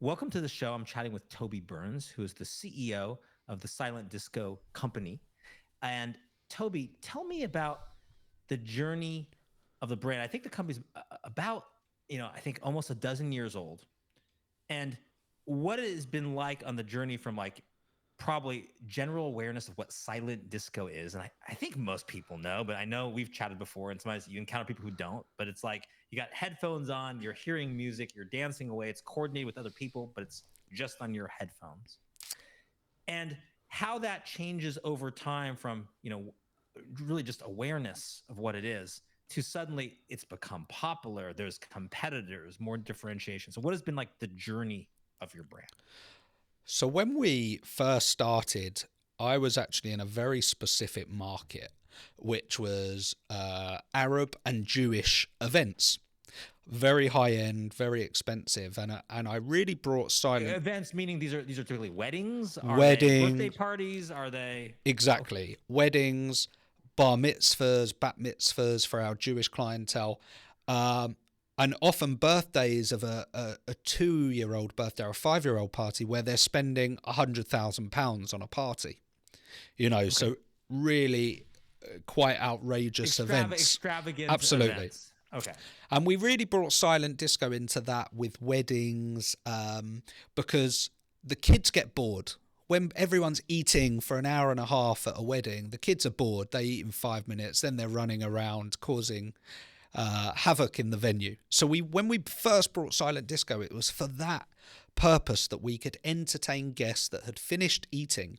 Welcome to the show. I'm chatting with Toby Burns, who is the CEO of the Silent Disco Company. And Toby, tell me about the journey of the brand. I think the company's about, I think almost a dozen years old. And what it has been like on the journey from like probably general awareness of what silent disco is. And I think most people know, but I know we've chatted before and sometimes you encounter people who don't, but it's like you got headphones on, you're hearing music, you're dancing away, it's coordinated with other people, but it's just on your headphones. And how that changes over time from, really just awareness of what it is to suddenly it's become popular. There's competitors, more differentiation. So what has been like the journey of your brand? So when we first started, I was actually in a very specific market, which was Arab and Jewish events. Very high end, very expensive, and I really brought silent Events meaning these are typically weddings. Are they birthday weddings, parties? Are they okay? exactly, weddings, bar mitzvahs, bat mitzvahs for our Jewish clientele. Um, and often birthdays of a 2-year-old birthday or a 5-year-old party where they're spending £100,000 on a party, Okay. so really quite outrageous events. Extravagant Absolutely. events. Okay. And we really brought silent disco into that with weddings, because the kids get bored. When everyone's eating for an hour and a half at a wedding, the kids are bored. They eat in 5 minutes, then they're running around causing havoc in the venue. So when we first brought silent disco, it was for that purpose, that we could entertain guests that had finished eating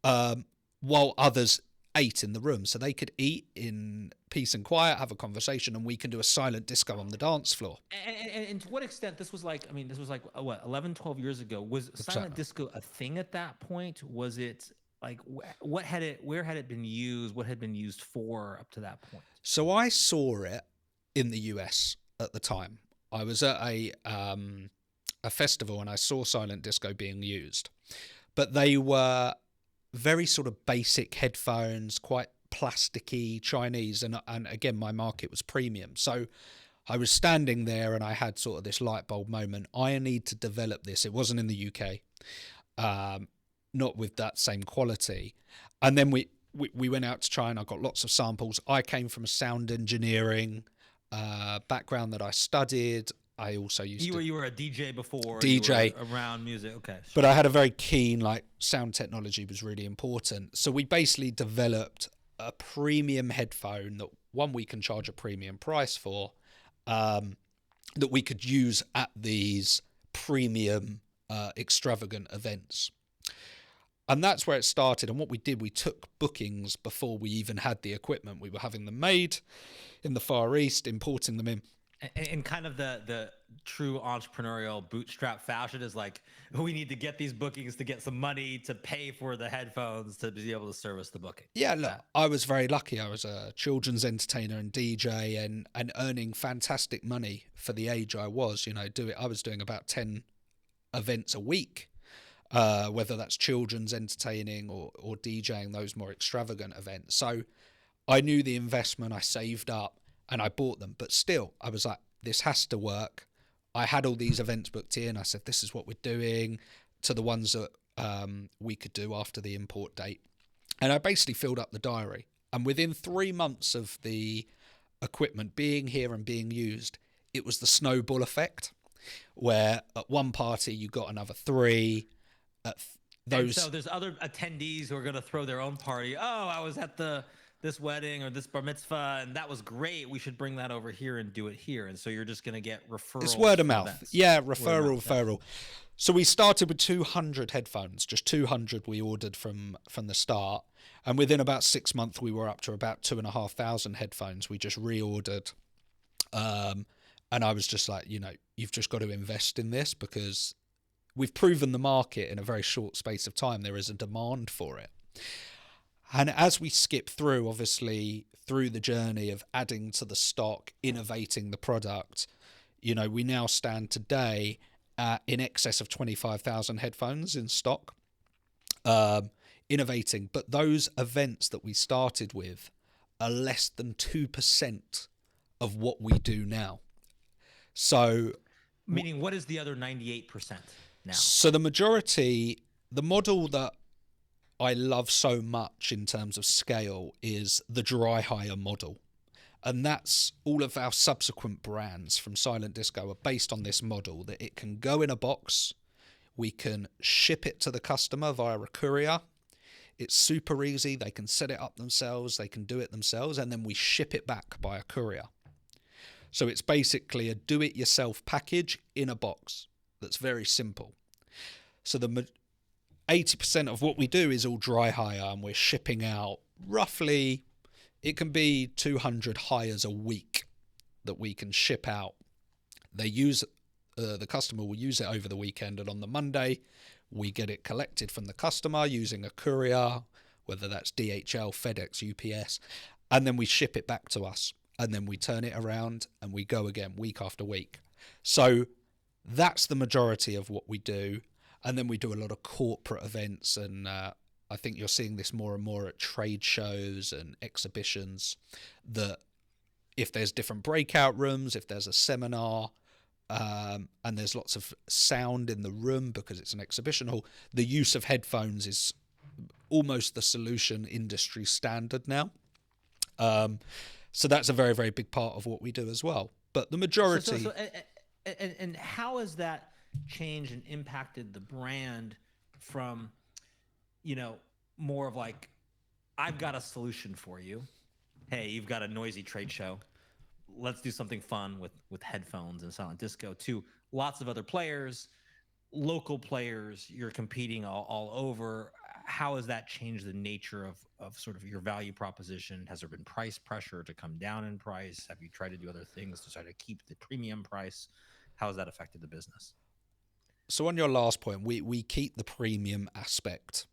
while others ate in the room, so they could eat in peace and quiet, have a conversation, and we can do a silent disco on the dance floor. And to what extent this was like, I mean, this was like what, 11, 12 years ago. Was silent Exactly. disco a thing at that point? Was it like what had it, where had it been used? What had been used for up to that point? So I saw it in the US at the time. I was at a festival and I saw silent disco being used, but they were very sort of basic headphones, quite plasticky, Chinese, and again my market was premium. So I was standing there and I had sort of this light bulb moment. I need to develop this. It wasn't in the UK, not with that same quality. And then we went out to China. I got lots of samples. I came from a sound engineering background that I studied. I also used You to were a DJ before. You were DJ, around music. Okay, but sure. I had a very keen, like, sound technology was really important. So we basically developed a premium headphone that one we can charge a premium price for, that we could use at these premium, extravagant events. And that's where it started. And what we did, we took bookings before we even had the equipment. We were having them made in the Far East, importing them in. And kind of the true entrepreneurial bootstrap fashion is like, we need to get these bookings to get some money to pay for the headphones to be able to service the booking. Yeah, Is look, that I was very lucky. I was a children's entertainer and DJ, and earning fantastic money for the age I was. I was doing about 10 events a week, whether that's children's entertaining or DJing those more extravagant events. So I knew the investment, I saved up, and I bought them. But still, I was like, this has to work. I had all these events booked in. I said, this is what we're doing, to the ones that we could do after the import date. And I basically filled up the diary. And within 3 months of the equipment being here and being used, it was the snowball effect, where at one party you got another three. At And so those, there's other attendees who are going to throw their own party. Oh, I was at this wedding or this bar mitzvah, and that was great. We should bring that over here and do it here. And so you're just going to get it's referrals word of from mouth. events. Yeah, Word of referral, mouth. Yeah. referral. So we started with 200 headphones, just 200 we ordered from the start. And within about 6 months, we were up to about 2,500 headphones. We just reordered. And I was just like, you've just got to invest in this, because we've proven the market in a very short space of time. There is a demand for it. And as we skip through, obviously, through the journey of adding to the stock, innovating the product, we now stand today at in excess of 25,000 headphones in stock, innovating. But those events that we started with are less than 2% of what we do now. So Meaning, what is the other 98% now? So the majority, the model that I love so much in terms of scale is the dry hire model. And that's all of our subsequent brands from Silent Disco are based on this model, that it can go in a box. We can ship it to the customer via a courier. It's super easy. They can set it up themselves. They can do it themselves. And then we ship it back by a courier. So it's basically a do-it-yourself package in a box that's very simple. So the 80% of what we do is all dry hire, and we're shipping out roughly, it can be 200 hires a week that we can ship out. They use the customer will use it over the weekend, and on the Monday we get it collected from the customer using a courier, whether that's DHL, FedEx, UPS, and then we ship it back to us, and then we turn it around and we go again week after week. So that's the majority of what we do. And then we do a lot of corporate events, and I think you're seeing this more and more at trade shows and exhibitions, that if there's different breakout rooms, if there's a seminar, and there's lots of sound in the room because it's an exhibition hall, the use of headphones is almost the solution industry standard now. So that's a very, very big part of what we do as well. But the majority... And how has that changed and impacted the brand from, more of like, I've got a solution for you. Hey, you've got a noisy trade show. Let's do something fun with headphones and Silent Disco, to lots of other players, local players, you're competing all over. How has that changed the nature of sort of your value proposition? Has there been price pressure to come down in price? Have you tried to do other things to try to keep the premium price? How has that affected the business? So on your last point, we keep the premium aspect.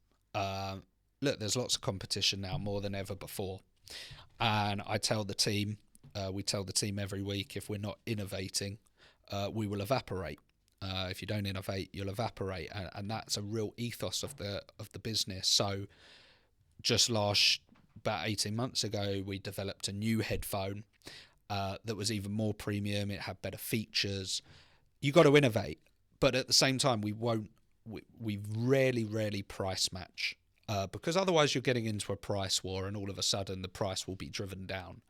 Look, there's lots of competition now, more than ever before. And I tell the team, we tell the team every week, if we're not innovating, we will evaporate. If you don't innovate, you'll evaporate. And that's a real ethos of the business. So just about 18 months ago, we developed a new headphone that was even more premium. It had better features. You got to innovate. But at the same time, we rarely price match, because otherwise you're getting into a price war, and all of a sudden the price will be driven down.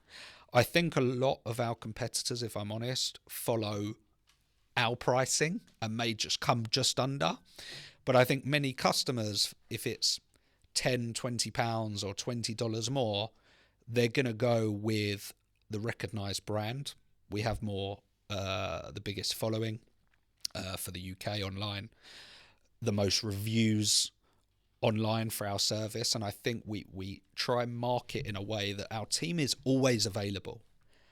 I think a lot of our competitors, if I'm honest, follow our pricing and may just come just under. But I think many customers, if it's £10, £20 or $20 more, they're going to go with the recognized brand. We have the biggest following for the UK online, the most reviews online for our service, and I think we try and market in a way that our team is always available.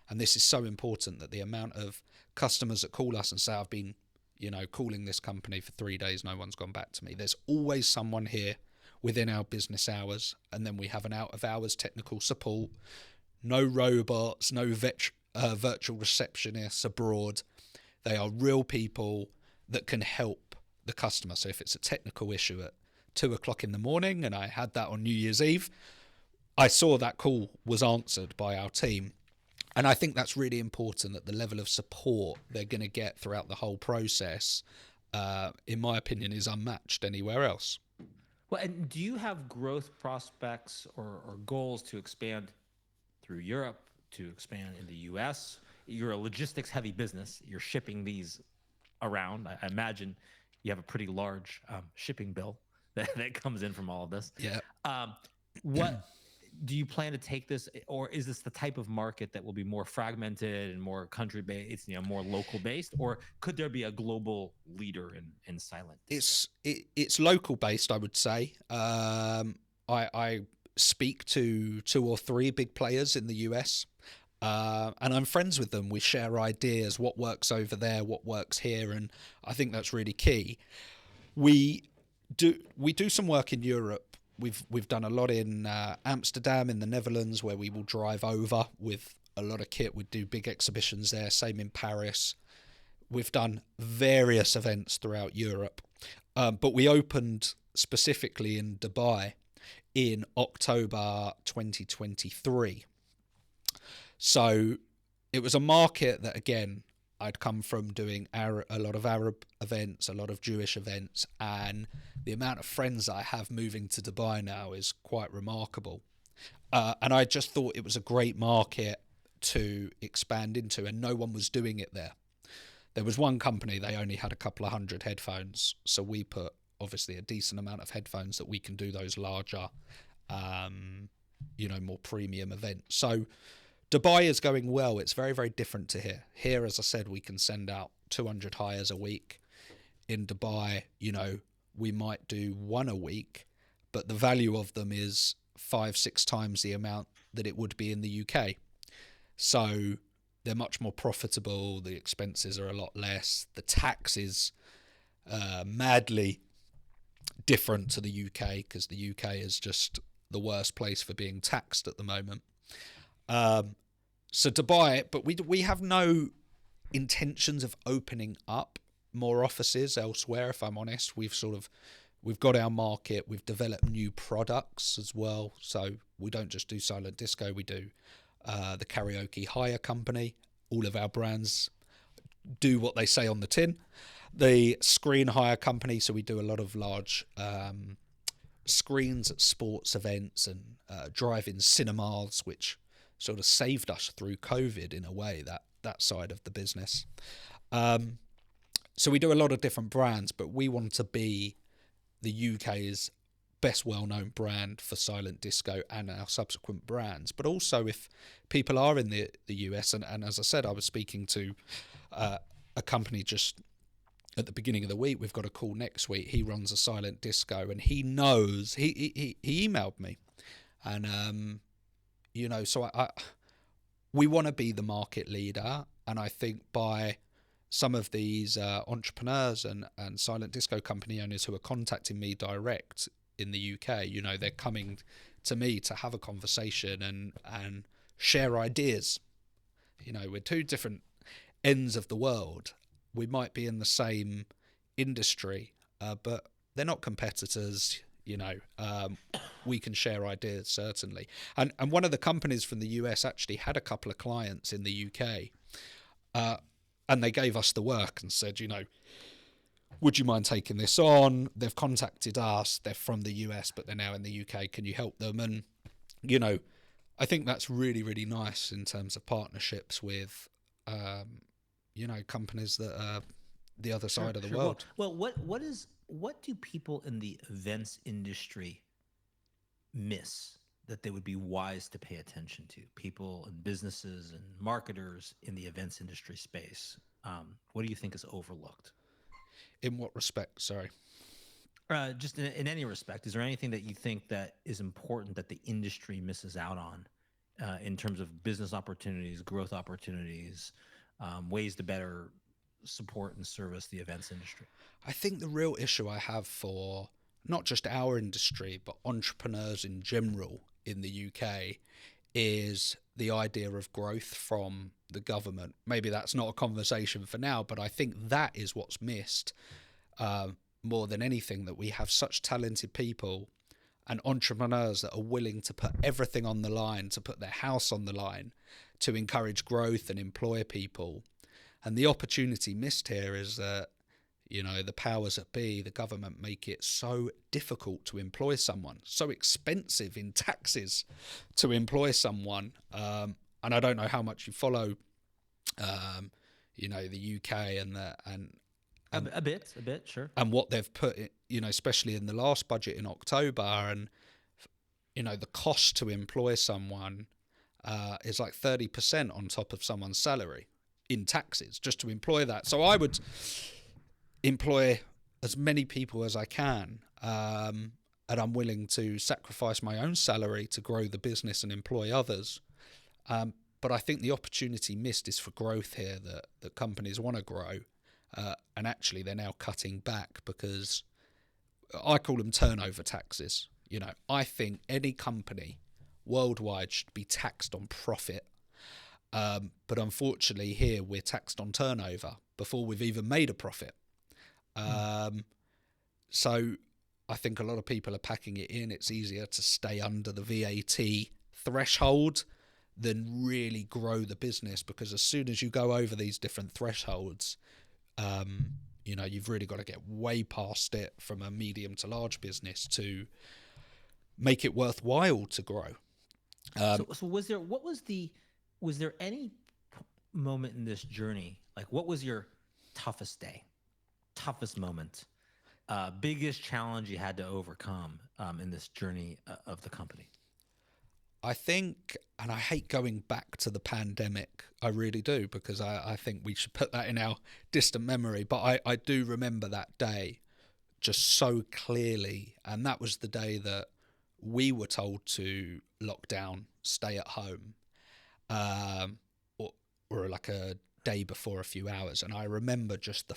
And this is so important, that the amount of customers that call us and say, I've been calling this company for 3 days, no one's gone back to me. There's always someone here within our business hours. And then we have an out of hours technical support, no robots, no virtual receptionists abroad. They are real people that can help the customer. So if it's a technical issue at 2:00 in the morning, and I had that on New Year's Eve, I saw that call was answered by our team. And I think that's really important, that the level of support they're going to get throughout the whole process, in my opinion, is unmatched anywhere else. Well, and do you have growth prospects or goals to expand through Europe, to expand in the US? You're a logistics heavy business. You're shipping these around. I imagine you have a pretty large shipping bill that comes in from all of this. Yeah. What do you plan to take this, or is this the type of market that will be more fragmented and more country based, more local based, or could there be a global leader in silent? It's local based, I would say. I speak to 2 or 3 big players in the US. And I'm friends with them. We share ideas, what works over there, what works here, and I think that's really key. We do some work in Europe. We've done a lot in Amsterdam, in the Netherlands, where we will drive over with a lot of kit. We do big exhibitions there. Same in Paris. We've done various events throughout Europe, but we opened specifically in Dubai in October 2023. So it was a market that, again, I'd come from doing a lot of Arab events, a lot of Jewish events, and the amount of friends that I have moving to Dubai now is quite remarkable. And I just thought it was a great market to expand into, and no one was doing it there. There was one company, they only had a couple of hundred headphones, so we put obviously a decent amount of headphones that we can do those larger, more premium events. So Dubai is going well. It's very, very different to here. Here, as I said, we can send out 200 hires a week. In Dubai, we might do one a week, but the value of them is 5-6 times the amount that it would be in the UK. So they're much more profitable. The expenses are a lot less. The tax is madly different to the UK, because the UK is just the worst place for being taxed at the moment. So Dubai, but we have no intentions of opening up more offices elsewhere, if I'm honest. We've got our market, we've developed new products as well. So we don't just do silent disco, we do the karaoke hire company. All of our brands do what they say on the tin. The screen hire company, so we do a lot of large screens at sports events and drive-in cinemas, which sort of saved us through COVID in a way, that side of the business. So we do a lot of different brands, but we want to be the UK's best well-known brand for silent disco and our subsequent brands. But also, if people are in the US, and as I said, I was speaking to a company just at the beginning of the week. We've got a call next week. He runs a silent disco, and he knows, he emailed me, and so we want to be the market leader. And I think by some of these entrepreneurs and silent disco company owners who are contacting me direct in the UK, they're coming to me to have a conversation and share ideas. We're two different ends of the world. We might be in the same industry, but they're not competitors. We can share ideas, certainly. And one of the companies from the US actually had a couple of clients in the UK, and they gave us the work and said, would you mind taking this on? They've contacted us. They're from the US, but they're now in the UK. Can you help them? And, I think that's really, really nice in terms of partnerships with, companies that are the other side of the world. Well, what do people in the events industry miss that they would be wise to pay attention to? People and businesses and marketers in the events industry space. What do you think is overlooked? In what respect? Sorry. Just in any respect. Is there anything that you think that is important that the industry misses out on in terms of business opportunities, growth opportunities, ways to better support and service the events industry? I think the real issue I have for not just our industry, but entrepreneurs in general in the UK is the idea of growth from the government. Maybe that's not a conversation for now, but I think that is what's missed more than anything, that we have such talented people and entrepreneurs that are willing to put everything on the line, to put their house on the line, to encourage growth and employ people. And the opportunity missed here is that, the powers that be, the government, make it so difficult to employ someone, so expensive in taxes to employ someone. And I don't know how much you follow, the UK and a bit, sure. And what they've put, especially in the last budget in October, and the cost to employ someone is like 30% on top of someone's salary in taxes just to employ that. So I would employ as many people as I can, and I'm willing to sacrifice my own salary to grow the business and employ others. But I think the opportunity missed is for growth here, that companies want to grow, and actually they're now cutting back, because I call them turnover taxes. I think any company worldwide should be taxed on profit. But unfortunately here we're taxed on turnover before we've even made a profit. So I think a lot of people are packing it in. It's easier to stay under the VAT threshold than really grow the business, because as soon as you go over these different thresholds, you've really got to get way past it from a medium to large business to make it worthwhile to grow. So was there any moment in this journey, like what was your toughest day, toughest moment, biggest challenge you had to overcome in this journey of the company? I think, and I hate going back to the pandemic, I really do, because I think we should put that in our distant memory, but I do remember that day just so clearly, and that was the day that we were told to lock down, stay at home, or like a day before, a few hours. And I remember just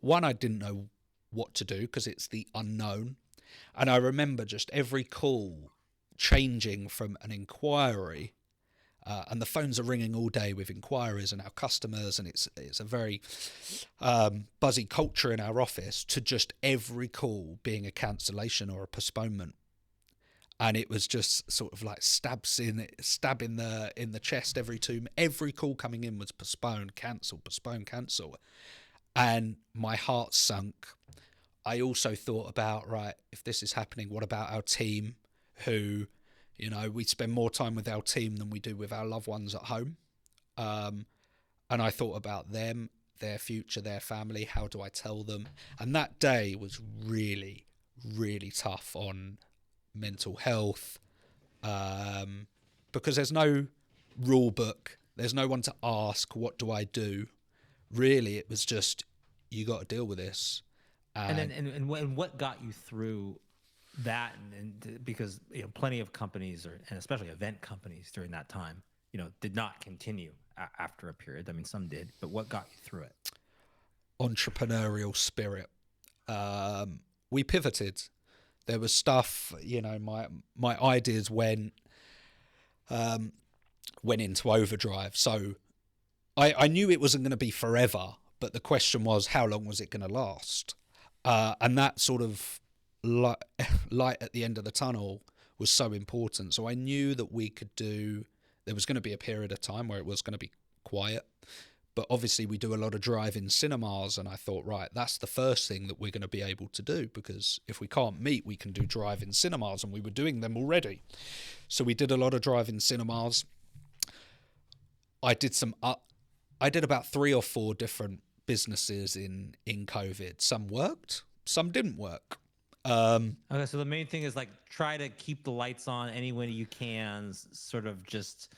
one, I didn't know what to do because it's the unknown. And I remember just every call changing from an inquiry, and the phones are ringing all day with inquiries and our customers, and it's a very buzzy culture in our office, to just every call being a cancellation or a postponement. And it was just sort of like stab in the chest every call coming in was postpone, cancel. And my heart sunk. I also thought about, right, if this is happening, what about our team, who, we spend more time with our team than we do with our loved ones at home. And I thought about them, their future, their family. How do I tell them? And that day was really, really tough on mental health, because there's no rule book, there's no one to ask, what do I do? Really, it was just, you got to deal with this. And what got you through that? And because plenty of companies, and especially event companies during that time, did not continue after a period. I mean, some did, but what got you through it? Entrepreneurial spirit. We pivoted. There was stuff, my ideas went into overdrive. So I knew it wasn't going to be forever, but the question was, how long was it going to last? And that sort of light at the end of the tunnel was so important. So I knew that there was going to be a period of time where it was going to be quiet. But obviously we do a lot of drive-in cinemas, and I thought, right, that's the first thing that we're going to be able to do, because if we can't meet, we can do drive-in cinemas, and we were doing them already. So we did a lot of drive-in cinemas. I did about 3 or 4 different businesses in COVID. Some worked, some didn't work. Okay, so the main thing is like try to keep the lights on any way you can, sort of just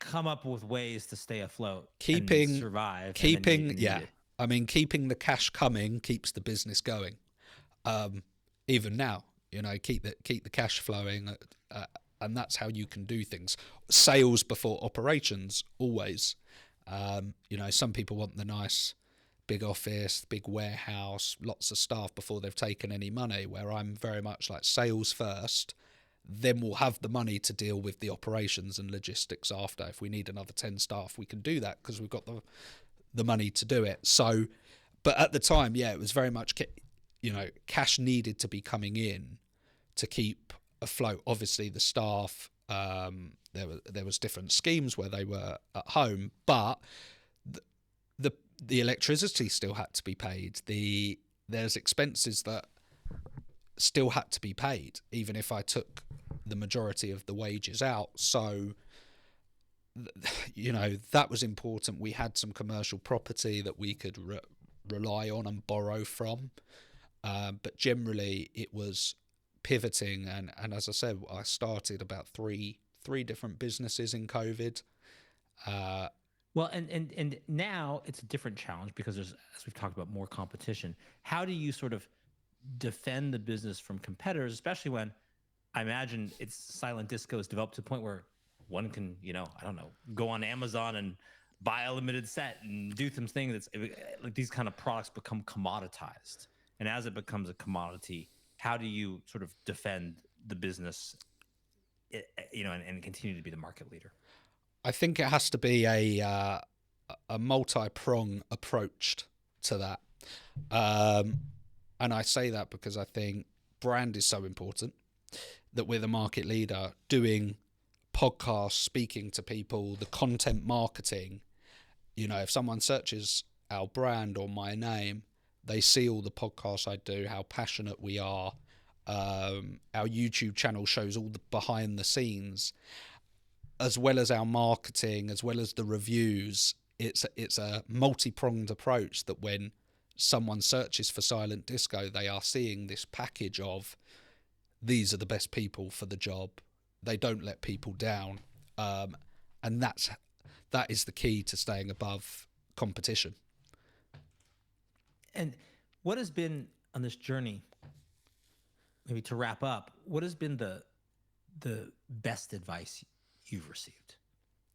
come up with ways to stay afloat, and survive. Keeping the cash coming keeps the business going. Even now, keep the cash flowing, and that's how you can do things. Sales before operations, always. Some people want the nice big office, big warehouse, lots of staff before they've taken any money, where I'm very much like sales first, then we'll have the money to deal with the operations and logistics after. If we need another 10 staff, we can do that because we've got the money to do it. So, but at the time, it was very much, cash needed to be coming in to keep afloat. Obviously, the staff, there was different schemes where they were at home, but the electricity still had to be paid. There's expenses that still had to be paid, even if I took the majority of the wages out. So, that was important. We had some commercial property that we could rely on and borrow from. But generally it was pivoting. And as I said, I started about three different businesses in COVID. Well, and now it's a different challenge because there's, as we've talked about, more competition. How do you sort of defend the business from competitors, especially when I imagine it's silent disco is developed to the point where one can, go on Amazon and buy a limited set and do some thing that's like these kind of products become commoditized. And as it becomes a commodity, how do you sort of defend the business, and continue to be the market leader? I think it has to be a multi-prong approach to that. And I say that because I think brand is so important, that we're the market leader. Doing podcasts, speaking to people, the content marketing. You know, if someone searches our brand or my name, they see all the podcasts I do, how passionate we are. Our YouTube channel shows all the behind the scenes, as well as our marketing, as well as the reviews. It's a multi-pronged approach that when someone searches for Silent Disco, they are seeing this package of these are the best people for the job. They don't let people down. And that is the key to staying above competition. And what has been on this journey, maybe to wrap up, what has been the best advice you've received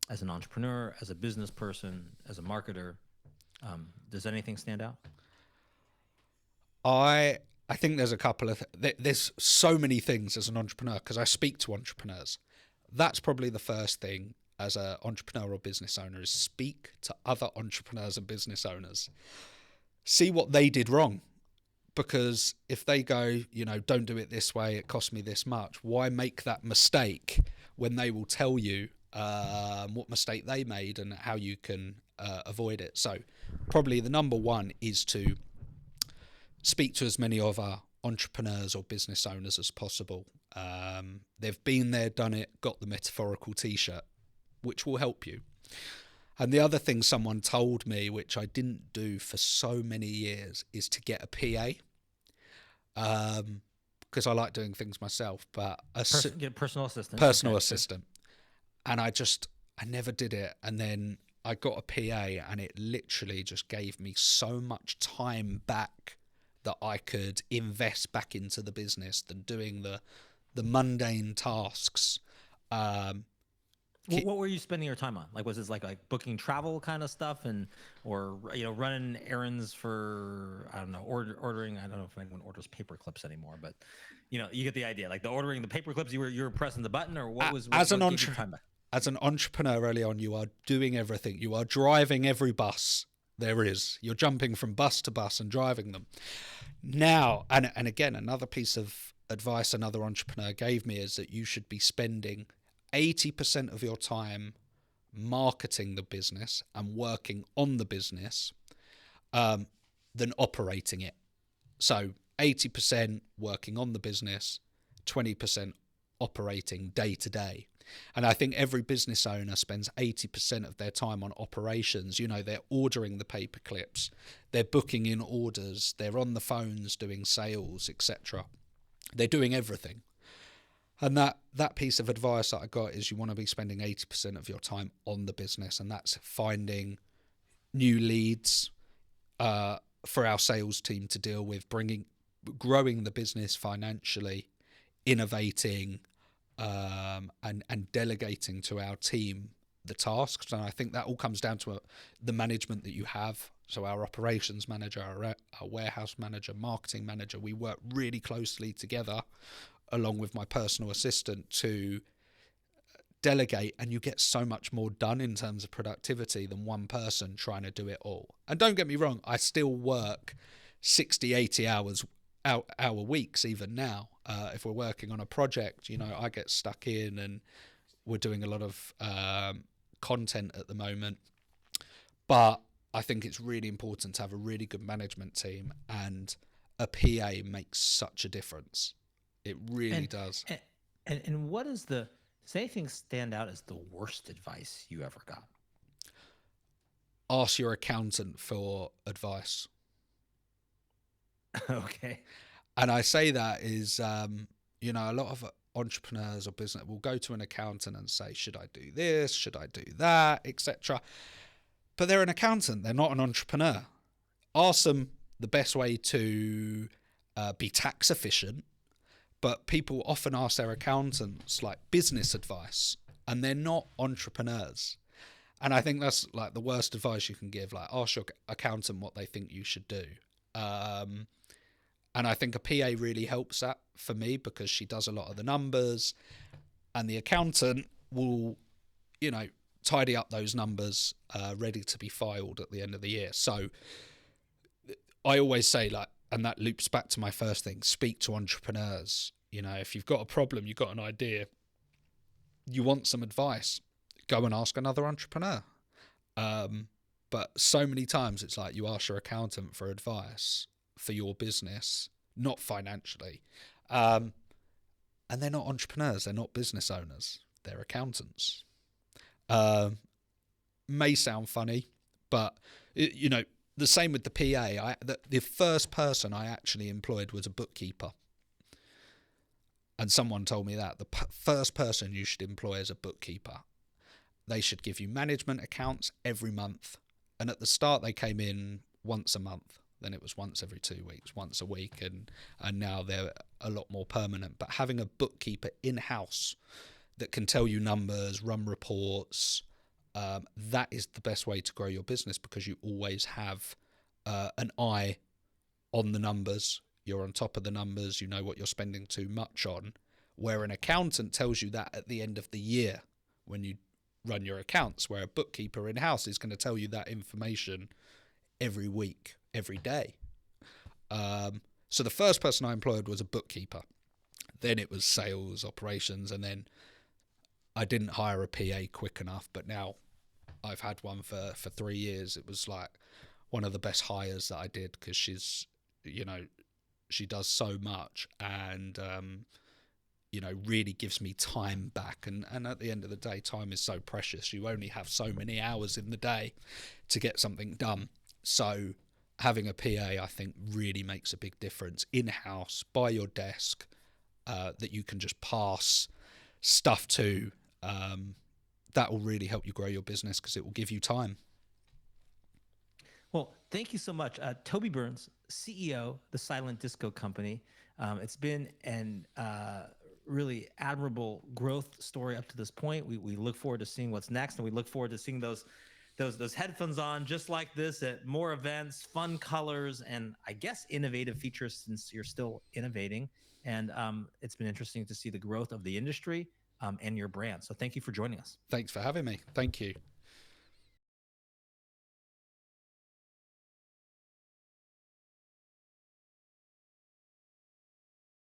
as an entrepreneur, as a business person, as a marketer? Does anything stand out? I think there's a couple of there's so many things as an entrepreneur, because I speak to entrepreneurs. That's probably the first thing as an entrepreneur or business owner, is speak to other entrepreneurs and business owners. See what they did wrong. Because if they go, you know, don't do it this way, it cost me this much, why make that mistake when they will tell you what mistake they made and how you can avoid it? So probably the number one is to speak to as many of our entrepreneurs or business owners as possible. They've been there, done it, got the metaphorical t-shirt, which will help you. And the other thing someone told me, which I didn't do for so many years, is to get a PA. Because I like doing things myself, but Get a personal assistant. Personal assistant. And I never did it. And then I got a PA, and it literally just gave me so much time back that I could invest back into the business than doing the mundane tasks. What were you spending your time on? Like, was this like booking travel kind of stuff, or running errands for, I don't know, ordering? I don't know if anyone orders paper clips anymore, but you get the idea. Like the ordering the paper clips, you were pressing the button, or what was as an entrepreneur early on, you are doing everything. You are driving every bus there is. You're jumping from bus to bus and driving them. Now, and again, another piece of advice another entrepreneur gave me is that you should be spending 80% of your time marketing the business and working on the business than operating it. So 80% working on the business, 20% operating day to day. And I think every business owner spends 80% of their time on operations. They're ordering the paper clips, they're booking in orders, they're on the phones doing sales, etc. They're doing everything. And that piece of advice that I got is you want to be spending 80% of your time on the business, and that's finding new leads for our sales team to deal with, growing the business financially, innovating, and delegating to our team the tasks. And I think that all comes down to the management that you have. So our operations manager, our warehouse manager, marketing manager, we work really closely together along with my personal assistant to delegate, and you get so much more done in terms of productivity than one person trying to do it all. And don't get me wrong, I still work 60, 80 hour weeks even now. If we're working on a project, I get stuck in, and we're doing a lot of content at the moment. But I think it's really important to have a really good management team, and a PA makes such a difference. It really does. And what is does anything stand out as the worst advice you ever got? Ask your accountant for advice. Okay. And I say that is, a lot of entrepreneurs or business will go to an accountant and say, should I do this? Should I do that? Etc. But they're an accountant. They're not an entrepreneur. Ask them the best way to be tax efficient. But people often ask their accountants like business advice, and they're not entrepreneurs. And I think that's like the worst advice you can give. Like, ask your accountant what they think you should do. And I think a PA really helps that for me, because she does a lot of the numbers, and the accountant will, tidy up those numbers ready to be filed at the end of the year. So I always say, and that loops back to my first thing, speak to entrepreneurs. If you've got a problem, you've got an idea, you want some advice, go and ask another entrepreneur. But so many times it's like you ask your accountant for advice for your business, not financially. And they're not entrepreneurs, they're not business owners, they're accountants. May sound funny, but the same with the PA. The first person I actually employed was a bookkeeper. And someone told me that the first person you should employ is a bookkeeper. They should give you management accounts every month. And at the start, they came in once a month. Then it was once every 2 weeks, once a week. And now they're a lot more permanent. But having a bookkeeper in-house that can tell you numbers, run reports, that is the best way to grow your business, because you always have an eye on the numbers. You're on top of the numbers. You know what you're spending too much on. Where an accountant tells you that at the end of the year when you run your accounts, where a bookkeeper in-house is going to tell you that information every week, every day. So the first person I employed was a bookkeeper. Then it was sales, operations, and then I didn't hire a PA quick enough, but now I've had one for 3 years. It was like one of the best hires that I did, because she's, she does so much and, really gives me time back. And at the end of the day, time is so precious. You only have so many hours in the day to get something done. So having a PA, I think, really makes a big difference in-house, by your desk, that you can just pass stuff to. That will really help you grow your business, because it will give you time. Well, thank you so much. Toby Burns, CEO, the Silent Disco Company. It's been an really admirable growth story up to this point. We look forward to seeing what's next, and we look forward to seeing those headphones on just like this at more events, fun colors, and I guess innovative features, since you're still innovating. And it's been interesting to see the growth of the industry and your brand. So thank you for joining us. Thanks for having me. Thank you.